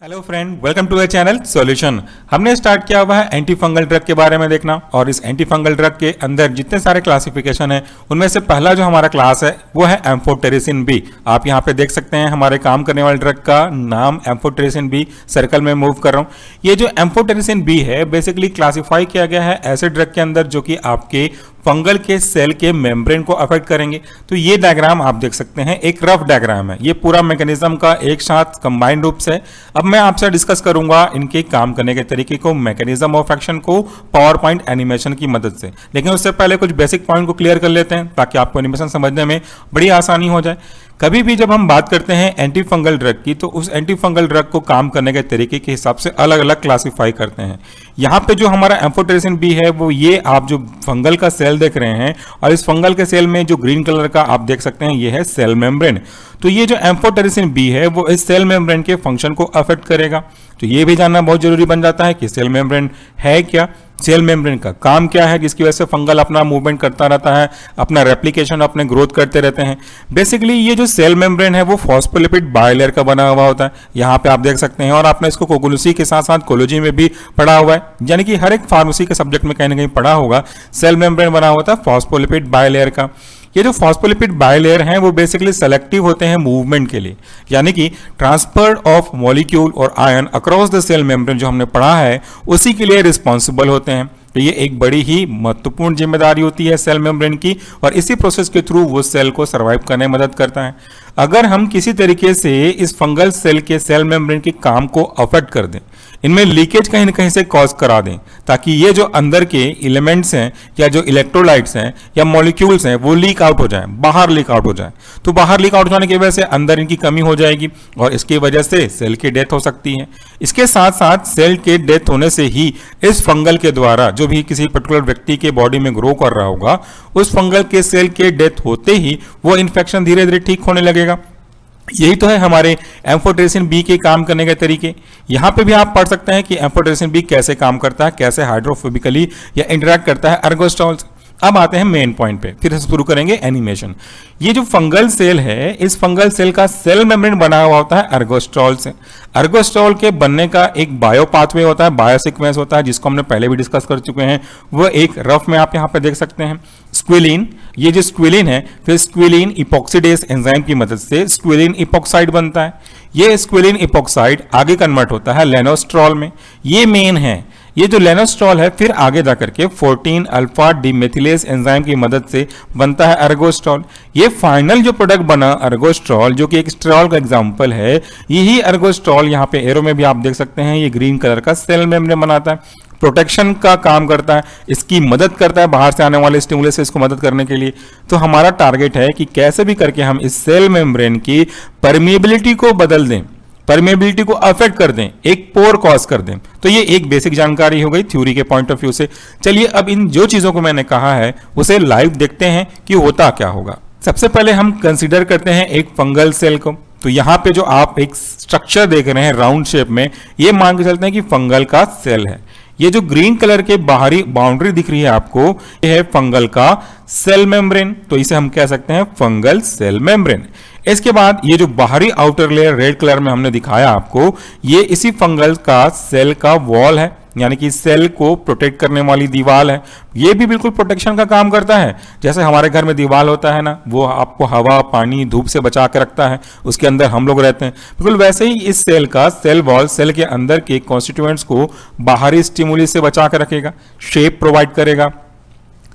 Hello friend, welcome to a channel solution. हमने start किया हुआ है एंटी फंगल ड्रग के बारे में देखना, और इस एंटी फंगल ड्रग के अंदर जितने सारे क्लासिफिकेशन है उनमें से पहला जो हमारा क्लास है वो है एम्फोटेरिसिन बी। आप यहाँ पे देख सकते हैं हमारे काम करने वाले ड्रग का नाम एम्फोटेरिसिन बी सर्कल में मूव कर रहा हूँ। ये जो एम्फोटेरिसिन बी है बेसिकली क्लासिफाई किया गया है ऐसे ड्रग के अंदर जो कि आपके फंगल के सेल के मेम्ब्रेन को अफेक्ट करेंगे। तो ये डायग्राम आप देख सकते हैं, एक रफ डायग्राम है, ये पूरा मैकेनिज्म का एक साथ कंबाइंड रूप से। अब मैं आपसे डिस्कस करूंगा इनके काम करने के तरीके को, मैकेनिज्म ऑफ एक्शन को पावर पॉइंट एनिमेशन की मदद से। लेकिन उससे पहले कुछ बेसिक पॉइंट को क्लियर कर लेते हैं ताकि आपको एनिमेशन समझने में बड़ी आसानी हो जाए। कभी भी जब हम बात करते हैं एंटी फंगल ड्रग की तो उस एंटी फंगल ड्रग को काम करने के तरीके के हिसाब से अलग अलग क्लासिफाई करते हैं। यहाँ पे जो हमारा एम्फोटेरिसिन बी है वो ये आप जो फंगल का सेल देख रहे हैं, और इस फंगल के सेल में जो ग्रीन कलर का आप देख सकते हैं ये है सेल मेम्ब्रेन। तो ये जो एम्फोटेरिसिन बी है वो इस सेल मेम्ब्रेन के फंक्शन को अफेक्ट करेगा। तो ये भी जानना बहुत जरूरी बन जाता है कि सेल मेम्ब्रेन है क्या, सेल मेम्ब्रेन का काम क्या है जिसकी वजह से फंगल अपना मूवमेंट करता रहता है, अपना रेप्लिकेशन, अपने ग्रोथ करते रहते हैं। बेसिकली ये जो सेल मेम्ब्रेन है वो फॉस्फोलिपिड बायलेयर का बना हुआ होता है, यहाँ पे आप देख सकते हैं, और आपने इसको कोगुलुसी के साथ साथ कोलोजी में भी पढ़ा हुआ है, यानी कि हर एक फार्मेसी के सब्जेक्ट में कहीं ना कहीं पढ़ा होगा। सेल मेम्ब्रेन बना हुआ था फॉस्फोलिपिड बायलेयर का। ये जो फॉस्फोलिपिड बायलेयर हैं वो बेसिकली सेलेक्टिव होते हैं मूवमेंट के लिए, यानी कि ट्रांसफर ऑफ मॉलिक्यूल और ion across the cell membrane जो हमने पढ़ा है उसी के लिए रिस्पॉन्सिबल होते हैं। तो ये एक बड़ी ही महत्वपूर्ण जिम्मेदारी होती है सेल मेम्ब्रेन की, और इसी प्रोसेस के थ्रू वो सेल को सर्वाइव करने में मदद करता है। अगर हम किसी तरीके से इस फंगल सेल के सेल मेम्ब्रेन के काम को अफेक्ट कर दें, इनमें लीकेज कहीं ना कहीं से कॉज करा दें, ताकि ये जो अंदर के एलिमेंट्स हैं या जो इलेक्ट्रोलाइट्स हैं या मॉलिक्यूल्स हैं वो लीक आउट हो जाएं, बाहर लीक आउट हो जाएं, तो बाहर लीक आउट होने की वजह से अंदर इनकी कमी हो जाएगी और इसकी वजह से सेल की डेथ हो सकती है। इसके साथ साथ सेल के डेथ होने से ही इस फंगल के द्वारा जो भी किसी पर्टिकुलर व्यक्ति के बॉडी में ग्रो कर रहा होगा उस फंगल के सेल के डेथ होते ही वो इन्फेक्शन धीरे धीरे ठीक होने लगेगा। यही तो है हमारे एम्फोटेरिसिन बी के काम करने के तरीके। यहाँ पे भी आप पढ़ सकते हैं कि एम्फोटेरिसिन बी कैसे काम करता है, कैसे हाइड्रोफोबिकली या इंटरैक्ट करता है अर्गोस्टॉल से। अब आते हैं मेन पॉइंट पे, फिर शुरू करेंगे एनिमेशन। ये जो फंगल सेल है, इस फंगल सेल का सेल मेम्ब्रेन बना हुआ होता है अर्गोस्टॉल से। अर्गोस्टॉल के बनने का एक बायो पाथवे होता है, बायो सीक्वेंस होता है, जिसको हमने पहले भी डिस्कस कर चुके हैं। वो एक रफ में आप यहाँ पे देख सकते हैं। स्क्विलिन, ये जो स्क्विलिन है फिर स्क्विलिन इपॉक्सीडेज एंजाइम की मदद से स्क्विलिन इपॉक्साइड बनता है। ये स्क्विलिन इपॉक्साइड आगे कन्वर्ट होता है लेनोस्ट्रॉल में, ये मेन है। ये जो लेनोस्ट्रॉल है फिर आगे जाकर के 14 अल्फा डिमेथिलेज एंजाइम की मदद से बनता है अर्गोस्ट्रॉल। ये फाइनल जो प्रोडक्ट बना अर्गोस्ट्रॉल, जो कि एक स्ट्रॉल का एग्जांपल है, यही अर्गोस्ट्रॉल यहाँ पे एरो में भी आप देख सकते हैं, ये ग्रीन कलर का सेल मेम्ब्रेन बनाता है, प्रोटेक्शन का काम करता है, इसकी मदद करता है बाहर से आने वाले स्टिमुलस से इसको मदद करने के लिए। तो हमारा टारगेट है कि कैसे भी करके हम इस सेल मेम्ब्रेन की परमिएबिलिटी को बदल दें, परमेबिलिटी को अफेक्ट कर दें, एक पोर कॉज कर दें। तो ये एक बेसिक जानकारी हो गई थ्योरी के पॉइंट ऑफ व्यू से। चलिए अब इन जो चीजों को मैंने कहा है उसे लाइव देखते हैं कि होता क्या होगा। सबसे पहले हम कंसीडर करते हैं एक फंगल सेल को। तो यहाँ पे जो आप एक स्ट्रक्चर देख रहे हैं राउंड शेप में, ये मान के चलते हैं कि फंगल का सेल है। ये जो ग्रीन कलर के बाहरी बाउंड्री दिख रही है आपको, ये है फंगल का सेल मेम्ब्रेन, तो इसे हम कह सकते हैं फंगल सेल मेम्ब्रेन। इसके बाद ये जो बाहरी आउटर लेयर रेड कलर में हमने दिखाया आपको, ये इसी फंगल का सेल का वॉल है, यानी कि सेल को प्रोटेक्ट करने वाली दीवार है। ये भी बिल्कुल प्रोटेक्शन का काम करता है, जैसे हमारे घर में दीवार होता है ना, वो आपको हवा, पानी, धूप से बचा के रखता है, उसके अंदर हम लोग रहते हैं। बिल्कुल वैसे ही इस सेल का सेल वॉल सेल के अंदर के कॉन्स्टिट्यूएंट्स को बाहरी स्टिमुली से बचा के रखेगा, शेप प्रोवाइड करेगा,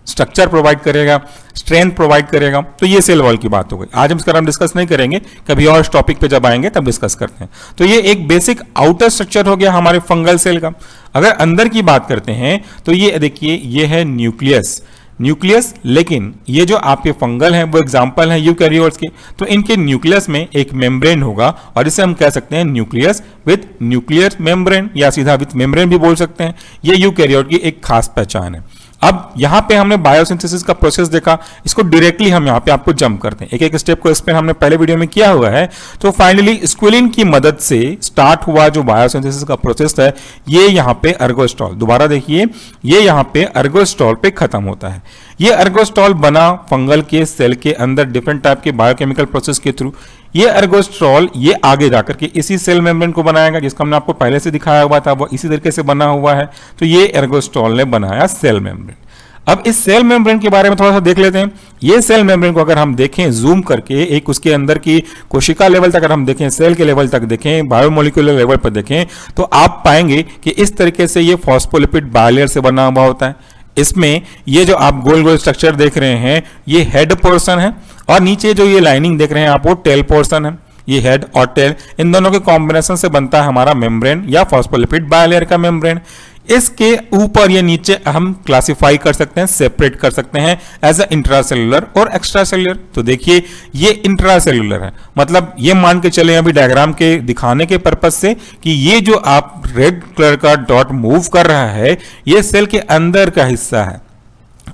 स्ट्रक्चर प्रोवाइड करेगा, स्ट्रेंथ प्रोवाइड करेगा। तो ये सेल वॉल की बात हो गई। आज हम इसका हम डिस्कस नहीं करेंगे, कभी और इस टॉपिक पे जब आएंगे तब डिस्कस करते हैं। तो ये एक बेसिक आउटर स्ट्रक्चर हो गया हमारे फंगल सेल का। अगर अंदर की बात करते हैं तो ये देखिए, ये है न्यूक्लियस। न्यूक्लियस, लेकिन ये जो आपके फंगल हैं वो एग्जांपल हैं यूकैरियोट्स के, तो इनके न्यूक्लियस में एक मेम्ब्रेन होगा और इसे हम कह सकते हैं न्यूक्लियस विथ न्यूक्लियर मेम्ब्रेन, या सीधा विथ मेम्ब्रेन भी बोल सकते हैं। ये यूकैरियोट की एक खास पहचान है। अब यहां पे हमने बायोसिंथेसिस का प्रोसेस देखा, इसको डायरेक्टली हम यहां पे आपको जंप करते हैं, एक एक स्टेप को एक्सप्लेन हमने पहले वीडियो में किया हुआ है। तो फाइनली स्क्विलिन की मदद से स्टार्ट हुआ जो बायोसिंथेसिस का प्रोसेस है, ये यहां पे अर्गोस्टॉल, दोबारा देखिए, ये यहां पे अर्गोस्टॉल पे खत्म होता है। ये एर्गोस्ट्रॉल बना फंगल के सेल के अंदर डिफरेंट टाइप के बायोकेमिकल प्रोसेस के थ्रू। ये एर्गोस्ट्रॉल ये आगे जाकर के इसी सेल मेम्ब्रेन को बनाएगा, जिसका हमने आपको पहले से दिखाया हुआ था, वो इसी तरीके से बना हुआ है। तो ये एर्गोस्ट्रॉल ने बनाया सेल मेम्ब्रेन। अब इस सेल मेम्ब्रेन के बारे में थोड़ा सा देख लेते हैं। ये सेल मेम्ब्रेन को अगर हम देखें जूम करके, एक उसके अंदर की कोशिका लेवल तक अगर हम देखें, सेल के लेवल तक देखें, बायोमोलिकुलर लेवल पर देखें, तो आप पाएंगे कि इस तरीके से ये फॉस्फोलिपिड बायलेयर से बना हुआ होता है। इसमें ये जो आप गोल गोल स्ट्रक्चर देख रहे हैं ये हेड पोर्शन है, और नीचे जो ये लाइनिंग देख रहे हैं आप वो टेल पोर्शन है। ये हेड और टेल इन दोनों के कॉम्बिनेशन से बनता है हमारा मेम्ब्रेन या फॉस्फोलिपिड बायलेयर का मेम्ब्रेन। इसके ऊपर ये नीचे हम क्लासिफाई कर सकते हैं, सेपरेट कर सकते हैं एज अ इंट्रासेलुलर और एक्स्ट्रासेलुलर। तो देखिए ये इंट्रासेलुलर है, मतलब ये मान के चले अभी डायग्राम के दिखाने के पर्पज से कि ये जो आप रेड कलर का डॉट मूव कर रहा है ये सेल के अंदर का हिस्सा है,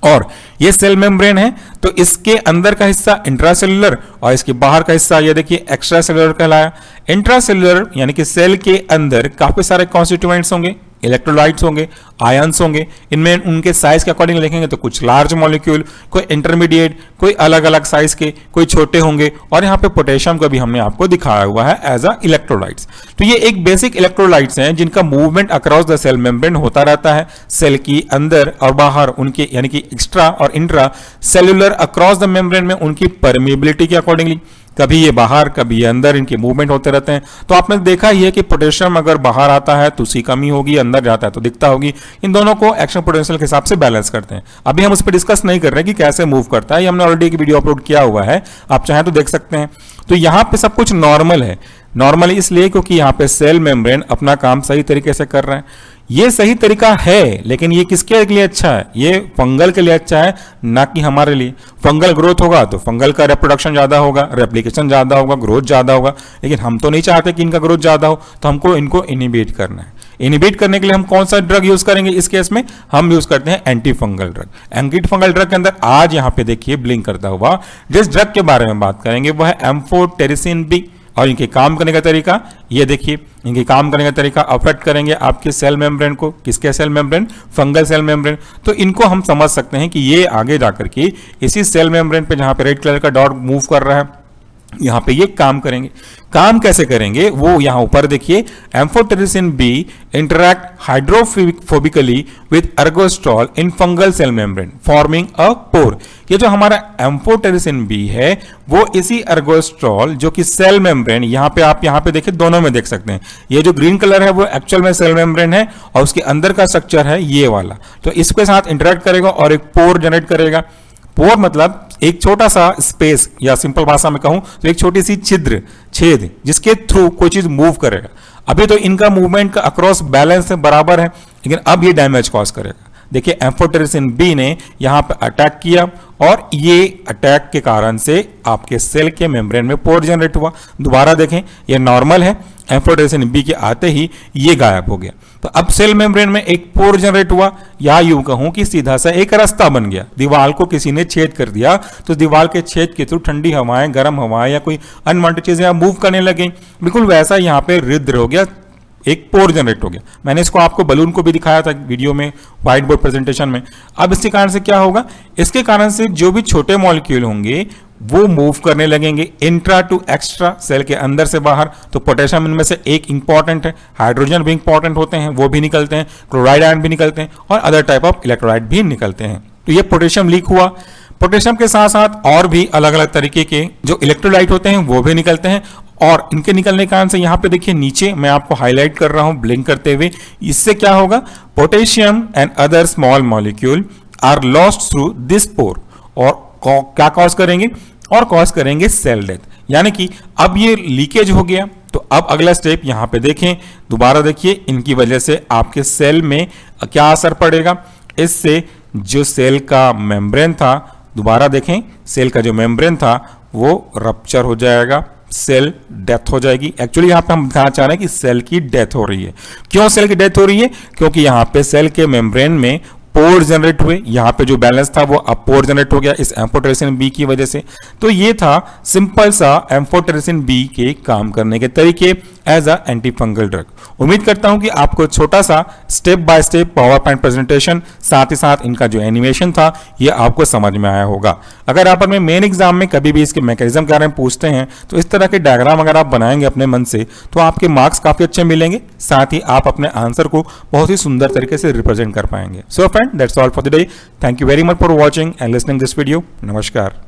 और ये सेल मेम्ब्रेन है। तो इसके अंदर का हिस्सा इंट्रासेलुलर और इसके बाहर का हिस्सा ये देखिए एक्स्ट्रासेलुलर कहलाया। इंट्रासेलुलर यानी कि सेल के अंदर काफी सारे कॉन्स्टिट्यूएंट्स होंगे, इलेक्ट्रोलाइट्स होंगे, आयंस होंगे। इनमें उनके साइज के अकॉर्डिंग देखेंगे तो कुछ लार्ज मॉलिक्यूल, कोई इंटरमीडिएट, कोई अलग अलग साइज के, कोई छोटे होंगे, और यहाँ पे पोटेशियम का भी हमने आपको दिखाया हुआ है एज अ इलेक्ट्रोलाइट्स। तो ये एक बेसिक इलेक्ट्रोलाइट्स हैं जिनका movement across the cell membrane होता रहता है, सेल की अंदर और बाहर उनके यानी कि एक्स्ट्रा और intra cellular across the membrane में उनकी परमिबिलिटी के अकॉर्डिंगली, कभी ये बाहर कभी ये अंदर इनके मूवमेंट होते रहते हैं। तो आपने देखा ही है कि पोटेशियम अगर बाहर आता है तो उसकी कमी होगी, अंदर जाता है तो दिखता होगी। इन दोनों को एक्शन पोटेंशियल के हिसाब से बैलेंस करते हैं। अभी हम उस पर डिस्कस नहीं कर रहे कि कैसे मूव करता है, ये हमने ऑलरेडी एक वीडियो अपलोड किया हुआ है, आप चाहें तो देख सकते हैं। तो यहाँ पे सब कुछ नॉर्मल है। नॉर्मल इसलिए क्योंकि यहाँ पे सेल मेम्ब्रेन अपना काम सही तरीके से कर रहे हैं। ये सही तरीका है, लेकिन ये किसके लिए अच्छा है? ये फंगल के लिए अच्छा है, ना कि हमारे लिए। फंगल ग्रोथ होगा तो फंगल का रिप्रोडक्शन ज्यादा होगा, रेप्लिकेशन ज्यादा होगा, ग्रोथ ज्यादा होगा, लेकिन हम तो नहीं चाहते कि इनका ग्रोथ ज्यादा हो, तो हमको इनको इनिबिट करना है। इनिबिट करने के लिए हम कौन सा ड्रग यूज करेंगे? इस केस में हम यूज करते हैं anti fungal drug. Anti fungal drug के अंदर आज यहाँ पे देखिए ब्लिंक करता हुआ जिस ड्रग के बारे में बात करेंगे वह है एम्फोटेरिसिन बी। और इनके काम करने का तरीका ये देखिए, इनके काम करने का तरीका अफेक्ट करेंगे आपके सेल मेम्ब्रेन को। किसके cell membrane? Fungal cell membrane. तो इनको हम समझ सकते हैं कि ये आगे जाकर के इसी सेल मेम्ब्रेन पे जहां पे रेड कलर का डॉट मूव कर रहा है यहां पे ये काम करेंगे। काम कैसे करेंगे वो यहां ऊपर देखिए, amphotericin B interact hydrophobically with ergosterol in fungal cell membrane forming a pore. ये जो हमारा एम्फोटेरिसिन बी है वो इसी एर्गोस्ट्रॉल जो कि सेल मेम्ब्रेन, यहां पे आप यहां पे देखिए दोनों में देख सकते हैं, ये जो ग्रीन कलर है वो एक्चुअल में सेल मेम्ब्रेन है और उसके अंदर का स्ट्रक्चर है ये वाला। तो इसके साथ इंटरैक्ट करेगा और एक पोर जनरेट करेगा। पोर मतलब एक छोटा सा स्पेस, या सिंपल भाषा में कहूं तो एक छोटी सी छिद्र, छेद, जिसके थ्रू कोई चीज मूव करेगा। अभी तो इनका मूवमेंट का अक्रॉस बैलेंस बराबर है, लेकिन अब ये डैमेज कॉज करेगा। देखिए एम्फोटेरिसिन बी ने यहां पे अटैक किया और ये अटैक के कारण से आपके सेल के मेम्ब्रेन में पोर जनरेट हुआ। दोबारा देखें ये नॉर्मल है, एम्फोटेरिसिन बी के आते ही ये गायब हो गया। तो अब सेल मेम्ब्रेन में एक पोर जनरेट हुआ, या यूं कहूं कि सीधा सा एक रास्ता बन गया। दीवार को किसी ने छेद कर दिया, तो दीवार के छेद के थ्रू ठंडी हवाएं, गर्म हवाएं या कोई अनवांटेड चीजें मूव करने लगी। बिल्कुल वैसा यहाँ पे रिद्र हो गया, एक पोर जनरेट हो गया। मैंने इसको आपको बलून को भी दिखाया था वीडियो में, व्हाइट बोर्ड प्रेजेंटेशन में। अब इसके कारण से क्या होगा? इसके कारण से जो भी छोटे मॉलिक्यूल होंगे वो मूव करने लगेंगे इंट्रा टू एक्स्ट्रा, सेल के अंदर से बाहर। तो पोटेशियम इनमें से एक इंपॉर्टेंट है, हाइड्रोजन भी इंपॉर्टेंट होते हैं, वो भी निकलते हैं, क्लोराइड आयन भी निकलते हैं, और अदर टाइप ऑफ इलेक्ट्रोलाइट भी निकलते हैं। तो ये पोटेशियम लीक हुआ। पोटेशियम के साथ साथ और भी अलग अलग तरीके के जो इलेक्ट्रोलाइट होते हैं वो भी निकलते हैं, और इनके निकलने के कारण से यहाँ पे देखिए नीचे मैं आपको हाईलाइट कर रहा हूं ब्लिंक करते हुए। इससे क्या होगा? Potassium and other small molecule are lost through this pore, और क्या कॉज करेंगे? और कॉज करेंगे सेल डेथ। यानी कि अब ये लीकेज हो गया, तो अब अगला स्टेप यहां पे देखें, दोबारा देखिए, इनकी वजह से आपके सेल में क्या असर पड़ेगा? इससे जो सेल का मेम्ब्रेन था, दोबारा देखें, सेल का जो मेम्ब्रेन था वो रप्चर हो जाएगा, सेल डेथ हो जाएगी। एक्चुअली यहां पे हम दिखाना चाह रहे हैं कि सेल की डेथ हो रही है। क्यों सेल की डेथ हो रही है? क्योंकि यहां पे सेल के मेम्ब्रेन में पोर जनरेट हुए, यहाँ पे जो बैलेंस था वो अब पोर जनरेट हो गया इस एम्फोटेरेसिन बी की वजह से। तो ये था सिंपल सा एम्फोटेरेसिन बी के काम करने के तरीके as a anti fungal drug. उम्मीद करता हूं कि आपको छोटा सा step by step PowerPoint presentation साथ ही साथ इनका जो एनिमेशन था ये आपको समझ में आया होगा। अगर आप अपने मेन एग्जाम में कभी भी इसके मैकेनिज्म के बारे में पूछते हैं तो इस तरह के डायग्राम अगर आप बनाएंगे अपने मन से तो आपके मार्क्स काफी अच्छे मिलेंगे, साथ ही आप अपने आंसर को बहुत ही सुंदर तरीके से रिप्रेजेंट कर पाएंगे। So friend, that's all for the day. Thank you very much for watching and listening this video. नमस्कार।